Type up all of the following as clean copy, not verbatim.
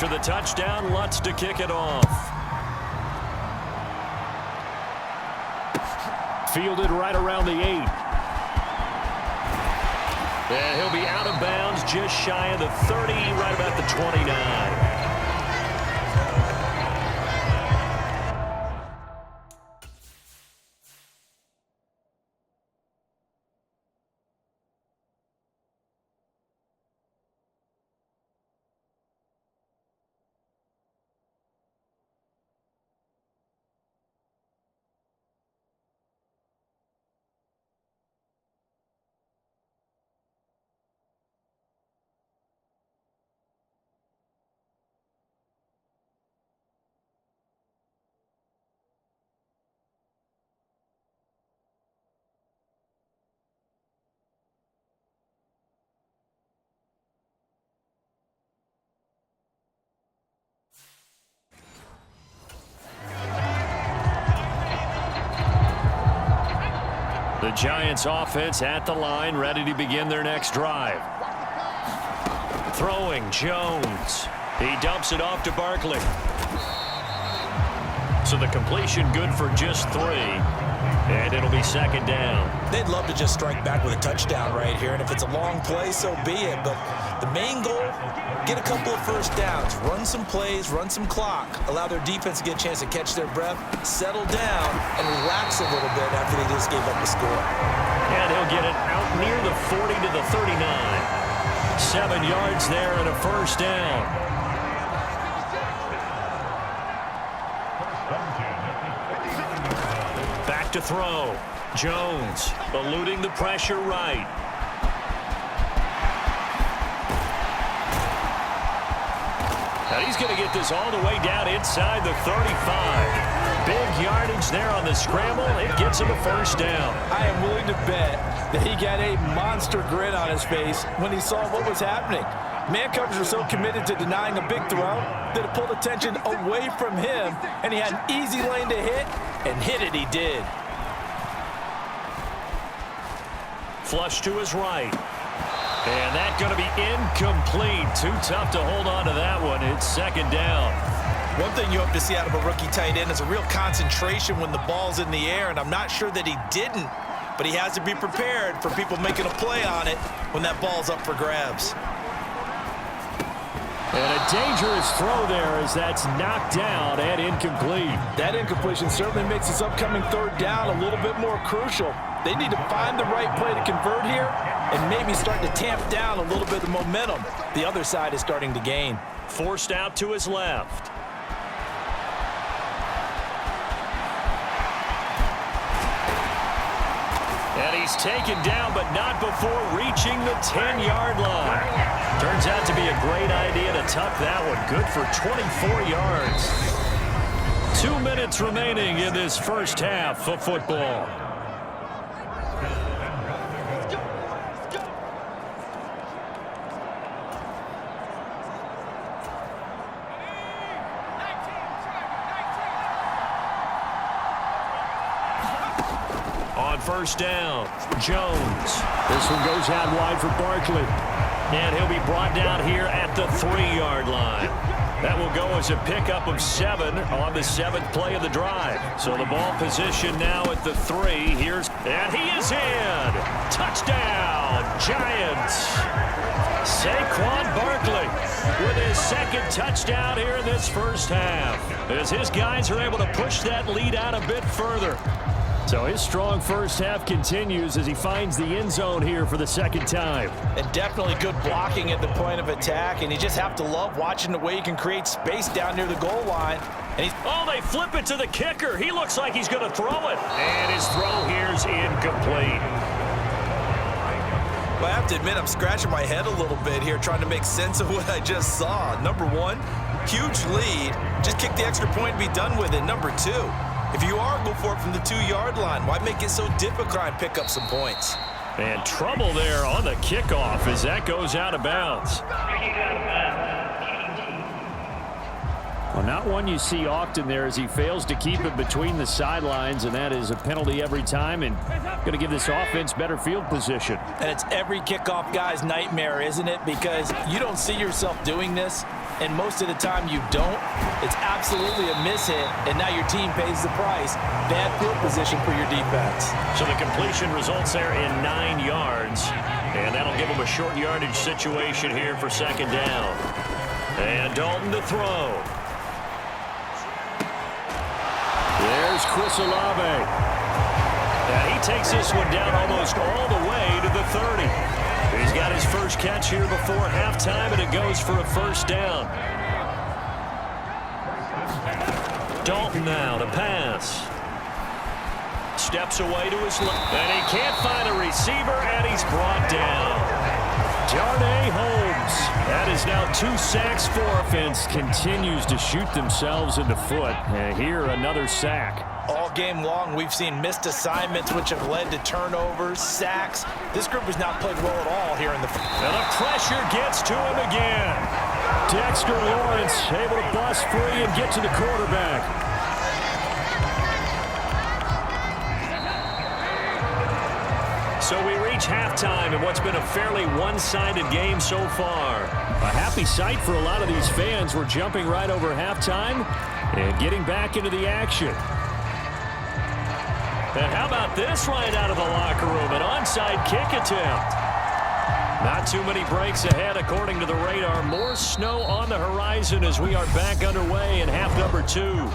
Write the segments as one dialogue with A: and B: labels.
A: After the touchdown, Lutz to kick it off. Fielded right around the 8. And he'll be out of bounds just shy of the 30, right about the 29. The Giants offense at the line, ready to begin their next drive. Throwing, Jones. He dumps it off to Barkley. So the completion good for just 3. And it'll be second down.
B: They'd love to just strike back with a touchdown right here. And if it's a long play, so be it. But the main goal, get a couple of first downs. Run some plays, run some clock. Allow their defense to get a chance to catch their breath, settle down, and relax a little bit after they just gave up the score.
A: And he'll get it out near the 40 to the 39. 7 yards there and a first down. Back to throw. Jones eluding the pressure right. And he's going to get this all the way down inside the 35. Big yardage there on the scramble. It gets him a first down.
C: I am willing to bet that he got a monster grin on his face when he saw what was happening. Man coverage were so committed to denying a big throw that it pulled attention away from him, and he had an easy lane to hit, and hit it he did.
A: Flush to his right. And that's going to be incomplete. Too tough to hold on to that one. It's second down.
B: One thing you hope to see out of a rookie tight end is a real concentration when the ball's in the air, and I'm not sure that he didn't, but he has to be prepared for people making a play on it when that ball's up for grabs.
A: And a dangerous throw there as that's knocked down and incomplete.
C: That incompletion certainly makes this upcoming third down a little bit more crucial. They need to find the right play to convert here and maybe start to tamp down a little bit of momentum. The other side is starting to gain.
A: Forced out to his left. And he's taken down, but not before reaching the 10-yard line. Turns out to be a great idea to tuck that one. Good for 24 yards. 2 minutes remaining in this first half of football. On first down, Jones. This one goes out wide for Barkley. And he'll be brought down here at the 3-yard line. That will go as a pickup of 7 on the 7th play of the drive. So the ball position now at the 3. And he is in. Touchdown, Giants. Saquon Barkley with his second touchdown here in this first half, as his guys are able to push that lead out a bit further. So his strong first half continues as he finds the end zone here for the second time.
B: And definitely good blocking at the point of attack, and you just have to love watching the way he can create space down near the goal line. And
A: they flip it to the kicker. He looks like he's going to throw it. And his throw here's incomplete.
B: Well, I have to admit, I'm scratching my head a little bit here trying to make sense of what I just saw. Number one, huge lead. Just kick the extra point and be done with it. Number two, if you are, go for it from the 2-yard line. Why make it so difficult and pick up some points?
A: And trouble there on the kickoff as that goes out of bounds.
D: Well, not one you see often there as he fails to keep it between the sidelines, and that is a penalty every time and going to give this offense better field position.
C: And it's every kickoff guy's nightmare, isn't it? Because you don't see yourself doing this, and most of the time you don't, it's absolutely a mishit, and now your team pays the price. Bad field position for your defense.
A: So the completion results there in 9 yards, and that'll give them a short yardage situation here for second down. And Dalton to throw.
D: There's Chris Olave.
A: And he takes this one down almost all the way to the 30. He's got his first catch here before halftime, and it goes for a first down. Dalton now to pass. Steps away to his left, and he can't find a receiver, and he's brought down.
D: Darnay Holmes. That is now 2 sacks for offense. Continues to shoot themselves in the foot. And here, another sack.
C: All game long, we've seen missed assignments, which have led to turnovers, sacks. This group has not played well at all here in the...
A: And the pressure gets to him again.
D: Dexter Lawrence able to bust free and get to the quarterback.
A: So we reach halftime in what's been a fairly one-sided game so far.
D: A happy sight for a lot of these fans. We're jumping right over halftime and getting back into the action.
A: And how about this right out of the locker room? An onside kick attempt. Not too many breaks ahead according to the radar. More snow on the horizon as we are back underway in half number 2.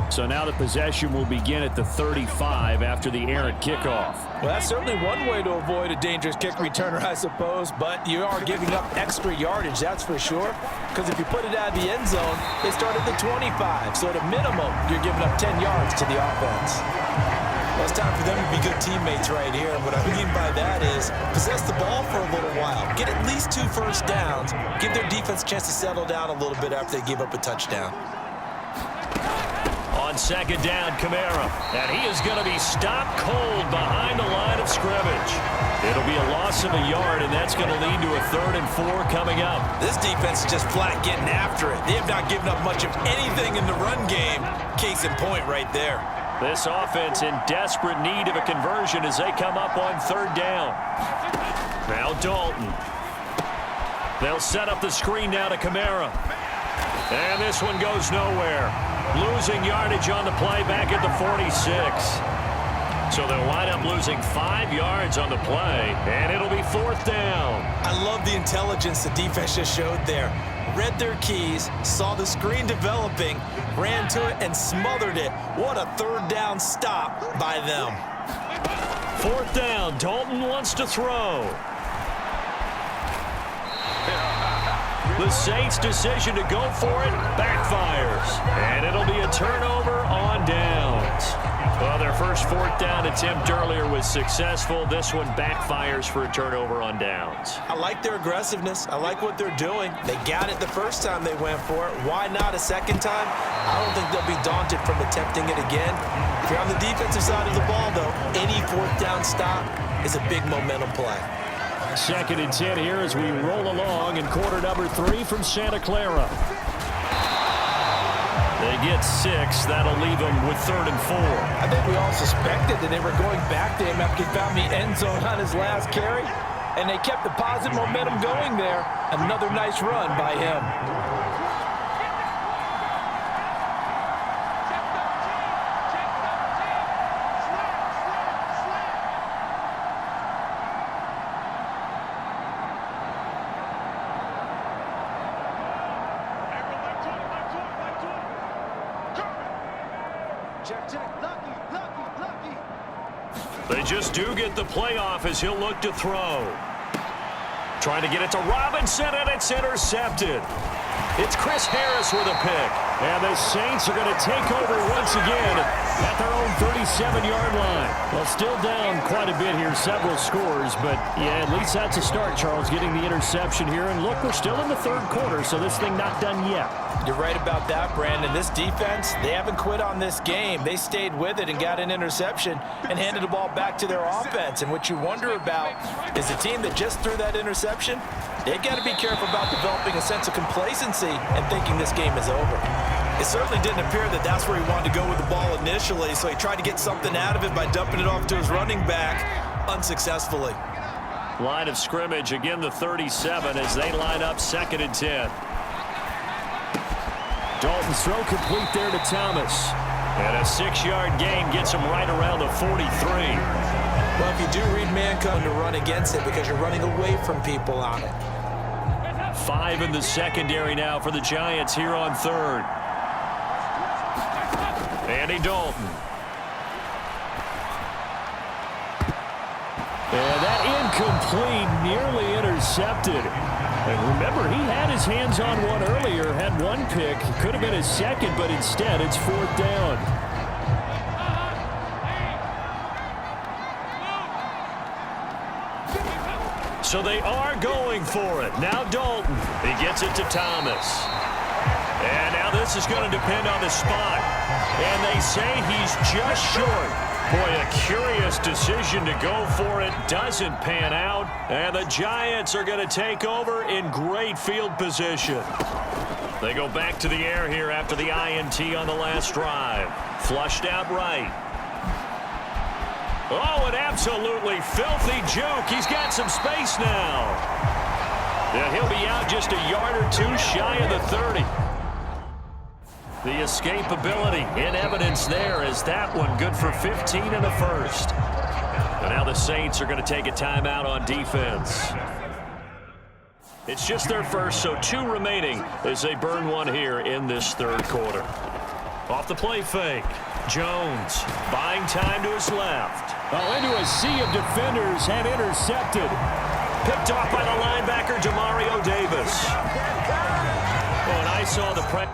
D: So now the possession will begin at the 35 after the errant kickoff.
C: Well, that's certainly one way to avoid a dangerous kick returner, I suppose, but you are giving up extra yardage, that's for sure, because if you put it out of the end zone, they start at the 25, so at a minimum, you're giving up 10 yards to the offense.
B: Well, it's time for them to be good teammates right here, and what I mean by that is possess the ball for a little while, get at least 2 first downs, give their defense a chance to settle down a little bit after they give up a touchdown.
A: On second down, Kamara. And he is going to be stopped cold behind the line of scrimmage. It'll be a loss of a yard, and that's going to lead to a 3rd and 4 coming up.
B: This defense is just flat getting after it. They have not given up much of anything in the run game. Case in point right there.
A: This offense in desperate need of a conversion as they come up on 3rd down. Now Dalton. They'll set up the screen now to Kamara. And this one goes nowhere. Losing yardage on the play back at the 46. So they'll wind up losing 5 yards on the play, and it'll be 4th down.
B: I love the intelligence the defense just showed there. Read their keys, saw the screen developing, ran to it, and smothered it. What a 3rd down stop by them.
A: 4th down. Dalton wants to throw. The Saints' decision to go for it backfires. And it'll be a turnover on downs. Well, their first 4th down attempt earlier was successful. This one backfires for a turnover on downs.
B: I like their aggressiveness. I like what they're doing. They got it the first time they went for it. Why not a second time? I don't think they'll be daunted from attempting it again. If you're on the defensive side of the ball, though, any 4th down stop is a big momentum play.
D: 2nd and 10 here as we roll along in quarter number 3 from Santa Clara.
A: They get 6. That'll leave them with 3rd and 4.
C: I think we all suspected that they were going back to him after he found the end zone on his last carry, and they kept the positive momentum going there. Another nice run by him.
A: They just do get the playoff as he'll look to throw. Trying to get it to Robinson, and it's intercepted. It's Chris Harris with a pick.
D: And the Saints are going to take over once again at their own 37-yard line. Well, still down quite a bit here, several scores, but yeah, at least that's a start, Charles, getting the interception here. And look, we're still in the 3rd quarter, so this thing not done yet.
C: You're right about that, Brandon. This defense, they haven't quit on this game. They stayed with it and got an interception and handed the ball back to their offense. And what you wonder about is the team that just threw that interception, they've got to be careful about developing a sense of complacency and thinking this game is over.
B: It certainly didn't appear that that's where he wanted to go with the ball initially, so he tried to get something out of it by dumping it off to his running back unsuccessfully.
A: Line of scrimmage, again the 37 as they line up 2nd and 10.
D: Dalton's throw complete there to Thomas.
A: And a 6-yard gain gets him right around the 43.
B: Well, if you do read man come to run against it because you're running away from people on it.
A: 5 in the secondary now for the Giants here on 3rd. Andy Dalton.
D: And that incomplete, nearly intercepted. And remember, he had his hands on one earlier, had one pick. Could have been his second, but instead it's 4th down.
A: So they are going for it. Now Dalton. He gets it to Thomas. And now this is going to depend on the spot. And they say he's just short. Boy, a curious decision to go for it. Doesn't pan out. And the Giants are going to take over in great field position. They go back to the air here after the INT on the last drive. Flushed out right. Oh, an absolutely filthy juke. He's got some space now. Yeah, he'll be out just a yard or two shy of the 30. The escapability in evidence there as that one good for 15 and a first. And now the Saints are going to take a timeout on defense. It's just their first, so 2 remaining as they burn one here in this 3rd quarter. Off the play fake. Jones buying time to his left.
D: Oh, into a sea of defenders and intercepted.
A: Picked off by the linebacker, Demario Davis. Oh, and I saw the press.